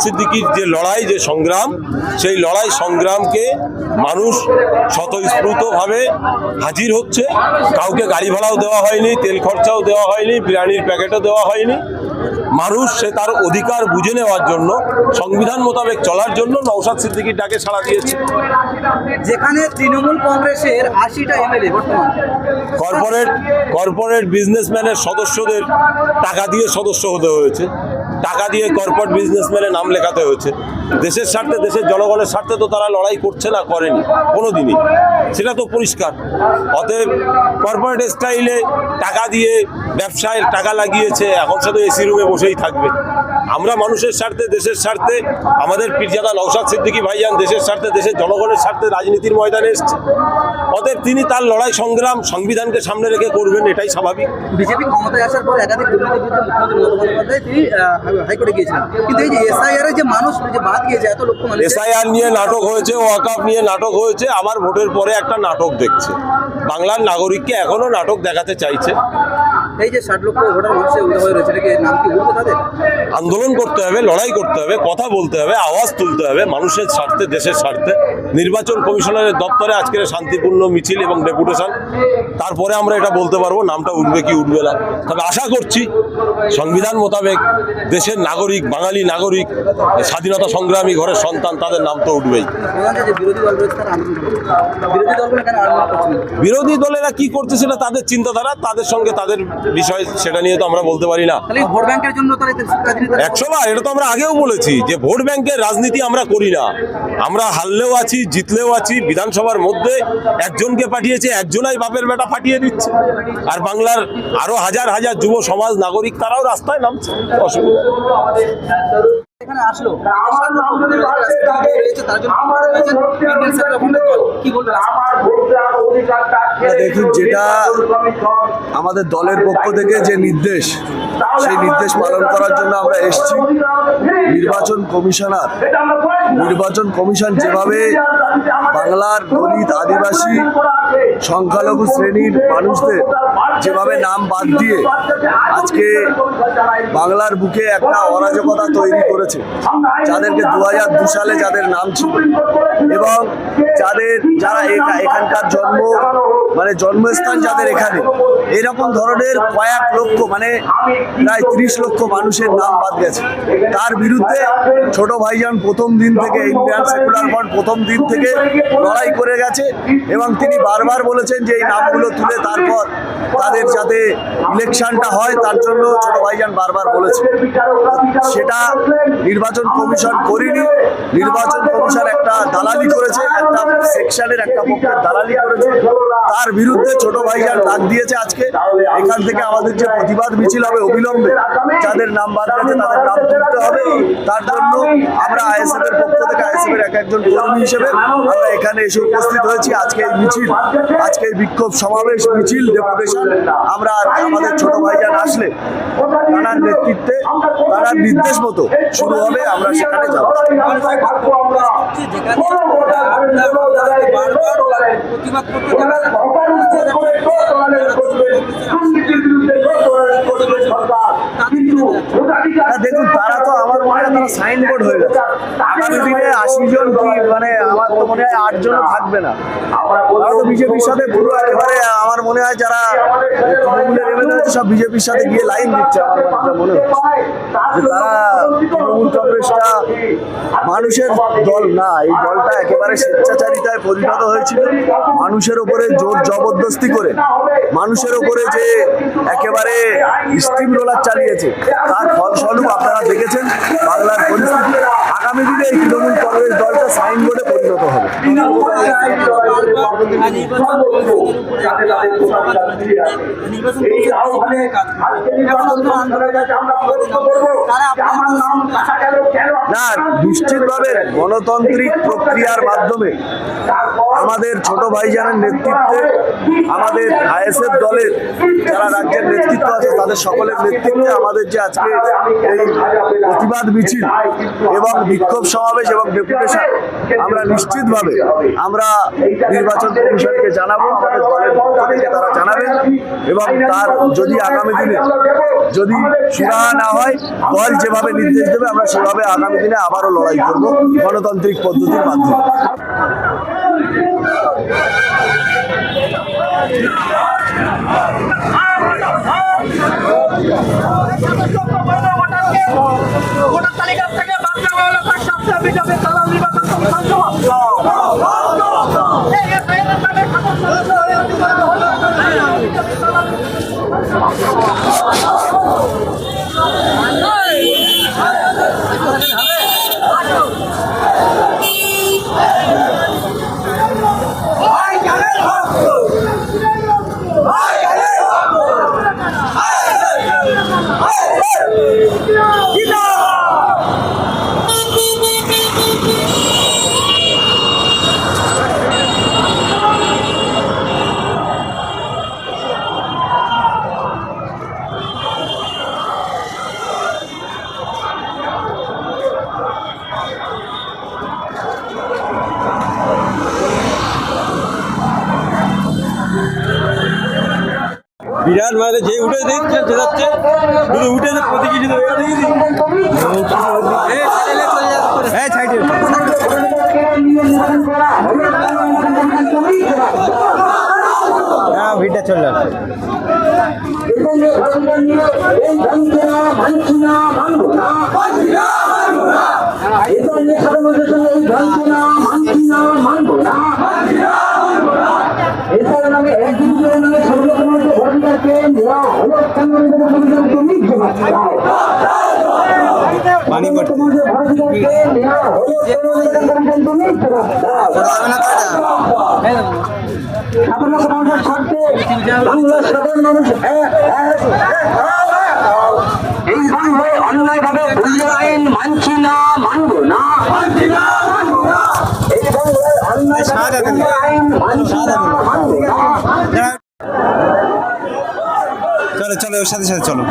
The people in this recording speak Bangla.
সিদ্দিকীর যে লড়াই, যে সংগ্রাম, সেই লড়াই সংগ্রামকে মানুষ স্বতঃস্ফূর্তভাবে হাজির হচ্ছে। কাউকে গাড়ি ভাড়াও দেওয়া হয়নি, তেল খরচাও দেওয়া হয়নি, বিরিয়ানির প্যাকেটও দেওয়া হয়নি। মানুষ সে তার অধিকার বুঝে নেওয়ার জন্য, সংবিধান মোতাবেক চলার জন্য নওশাদ সিদ্দিকীর ডাকে সাড়া দিয়েছে। যেখানে তৃণমূল কংগ্রেসের 80টা এমএলএ বর্তমানে কর্পোরেট বিজনেসম্যানের সদস্যদের টাকা দিয়ে সদস্য হতে হয়েছে, টাকা দিয়ে কর্পোরেট বিজনেসম্যানের নাম লেখাতে হয়েছে। দেশের স্বার্থে, দেশের জনগণের স্বার্থে তো তারা লড়াই করছে না, করেনি কোনোদিনই, সেটা তো পরিষ্কার। অতএব কর্পোরেট স্টাইলে টাকা দিয়ে ব্যবসায় টাকা লাগিয়েছে, এখন সে তো এসি রুমে বসেই থাকবে। আমরা মানুষের স্বার্থে, দেশের স্বার্থে, আমাদের পীরজাদা নওশাদ সিদ্দিকী ভাইজান দেশের স্বার্থে, দেশের জনগণের স্বার্থে রাজনীতির ময়দানে এসছে। অতএব তিনি তার লড়াই সংগ্রাম সংবিধানকে সামনে রেখে করবেন, এটাই স্বাভাবিক। বিজেপি ক্ষমতায় আসার পর একাধিক দুর্নীতির বিরুদ্ধে মুখ্যমন্ত্রী মমতা বন্দ্যোপাধ্যায় তিনি হাইকোর্টে গিয়েছিলেন, কিন্তু এই যে এসআইআর যে মানুষ যে বাদ গিয়েছে, এত লক্ষ মানুষ, এসআইআর নিয়ে নাটক হয়েছে, ওয়াকআফ নিয়ে নাটক হয়েছে, আবার ভোটের পরে একটা নাটক দেখছে। বাংলার নাগরিককে এখনো নাটক দেখাতে চাইছে। এই যে 60 লক্ষ ভোটার মানুষের উঠে হয়ে রয়েছে, এটাকে নাম কি উঠবে তাদের? আন্দোলন করতে হবে, লড়াই করতে হবে, কথা বলতে হবে, আওয়াজ তুলতে হবে মানুষের স্বার্থে, দেশের স্বার্থে। নির্বাচন কমিশনারের দপ্তরে আজকের শান্তিপূর্ণ মিছিল এবং ডেপুটেশন, তারপরে আমরা এটা বলতে পারবো নামটা উঠবে কি উঠবে না। তবে আশা করছি সংবিধান মোতাবেক দেশের নাগরিক, বাঙালি নাগরিক, স্বাধীনতা সংগ্রামী ঘরের সন্তান, তাদের নাম তো উঠবেই। বিরোধী দলেরা কি করছে সেটা তাদের চিন্তাধারা, তাদের সঙ্গে তাদের বিষয়, সেটা নিয়ে তো আমরা বলতে পারি না। ভোট ব্যাংকের জন্য 100বার এটা তো আমরা আগেও বলেছি যে ভোট ব্যাংকের রাজনীতি আমরা করি না। আমরা হারলেও আছি, জিতলেও আছি। বিধানসভার মধ্যে একজনকে পাঠিয়েছে, একজনাই বাপের বেটা ফাটিয়ে দিচ্ছে। আর বাংলার আরো হাজার হাজার যুব সমাজ, নাগরিক, তারাও রাস্তায় নামছে। অসুবিধা এখানে আসলো, দেখুন, যেটা আমাদের দলের পক্ষ থেকে যে নির্দেশ, সেই নির্দেশ পালন করার জন্য আমরা এসেছি। নির্বাচন কমিশন যেভাবে বাংলার দলিত, আদিবাসী, সংখ্যালঘু শ্রেণীর মানুষদের যেভাবে নাম বাদ দিয়ে আজকে বাংলার বুকে একটা অরাজকতা তৈরি করেছে, যাদেরকে 2002 সালে যাদের নাম ছিল এবং যারা এখানকার জন্মস্থান যাদের এখানে, এরকম ধরনের কয়েক লক্ষ, প্রায় 30 লক্ষ মানুষের নাম বাদ গেছে। তার বিরুদ্ধে ছোট ভাইজান প্রথম দিন থেকে, ইন্ডিয়ান সেকুলার ফ্রন্ট প্রথম দিন থেকে লড়াই করে গেছে এবং তিনি বারবার বলেছেন যে এই নামগুলো তুলে তারপর তাদের যাতে ইলেকশনটা হয়, তার জন্য ছোট ভাইজান বারবার বলেছে। সেটা নির্বাচন কমিশন করেনি। নির্বাচন কমিশন একটা দালালি করেছে, একটা সেকশনের একটা পক্ষের দালালি করেছে। তার বিরুদ্ধে ছোট ভাইজান ডাক দিয়েছে আজকে এখান থেকে আমাদের যে প্রতিবাদ মিছিল হবে অবিলম্বে, যাদের নাম বাদ গেছে তাদের নাম তুলতে হবে। তার জন্য আমরা আইএসএফ এর পক্ষ থেকে, আইএসএফ এর একজন কর্মী হিসেবে আমরা এখানে এসে উপস্থিত হয়েছি। আজকে এই মিছিল, আজকে এই বিক্ষোভ সমাবেশ, মিছিল, ডেপুটেশন, আমরা আমাদের ছোট ভাইজান আসলে তার নেতৃত্বে, তার নির্দেশ মতো শুরু হবে, আমরা সেখানে যাব। দেখুন, তারা তো আমার মনে হয় তারা সাইনবোর্ড হয়ে গেছে। আগামী দিনে 80 জন কি আমার তো মনে হয় 8 জনও থাকবে না। তারা তো বিজেপির সাথে পুরো একেবারে, আমার মনে হয় যারা তৃণমূলের এমএলএ হচ্ছে সব বিজেপির সাথে গিয়ে লাইন দিচ্ছে। আমার মনে হচ্ছে যে তারা, তৃণমূল কংগ্রেসটা মানুষের দল না, এই দলটা একেবারে স্বেচ্ছাচারিতায় পরিণত হয়েছিল। মানুষের ওপরে জোর জবরদস্তি করে, মানুষের ওপরে যে একেবারে স্টিম রোলার চালিয়েছে, তার ফলস্বরূপ আপনারা দেখেছেন বাংলার পরিস্থিতি। আগামী দিনে এই তৃণমূল কংগ্রেস দলটা সাইনবোর্ডে পরিণত হবে। না, নিশ্চিতভাবে গণতান্ত্রিক প্রক্রিয়ার মাধ্যমে আমাদের ছোট ভাইজানের নেতৃত্বে, আমাদের আইএসএফ দলের যারা রাজ্যের নেতৃত্ব আছে তাদের সকলের নেতৃত্বে আমাদের যে আজকে এই প্রতিবাদ মিছিল এবং বিক্ষোভ সমাবেশ এবং ডেপুটেশন, আমরা নিশ্চিতভাবে আমরা নির্বাচন কমিশনকে জানাবো, আমাদের দলের পক্ষ থেকে তারা জানাবেন এবং তার যদি আগামী দিনে যদি সুরাহা না হয়, দল যেভাবে নির্দেশ দেবে আমরা সেভাবে আগামী দিনে আবারও লড়াই করব গণতান্ত্রিক পদ্ধতির মাধ্যমে। ভোটার তালিকা থেকে বাদ দেওয়া হলো তার সবচেয়ে বিজেপি সাধারণ নির্বাচন কমিশন বিরাট মানে যে উঠে দেখছে যাচ্ছে শুধু উঠে প্রতীকী শুধু ভিড়টা চলে আসছে। এই বাংলায় অন্যায়ভাবে আইন মানছি না, মানবো না। এই বাংলায় অন্যায়ভাবে আইন মানছি না, মানবো না। চলো চলো ওর সাথে সাথে চলো।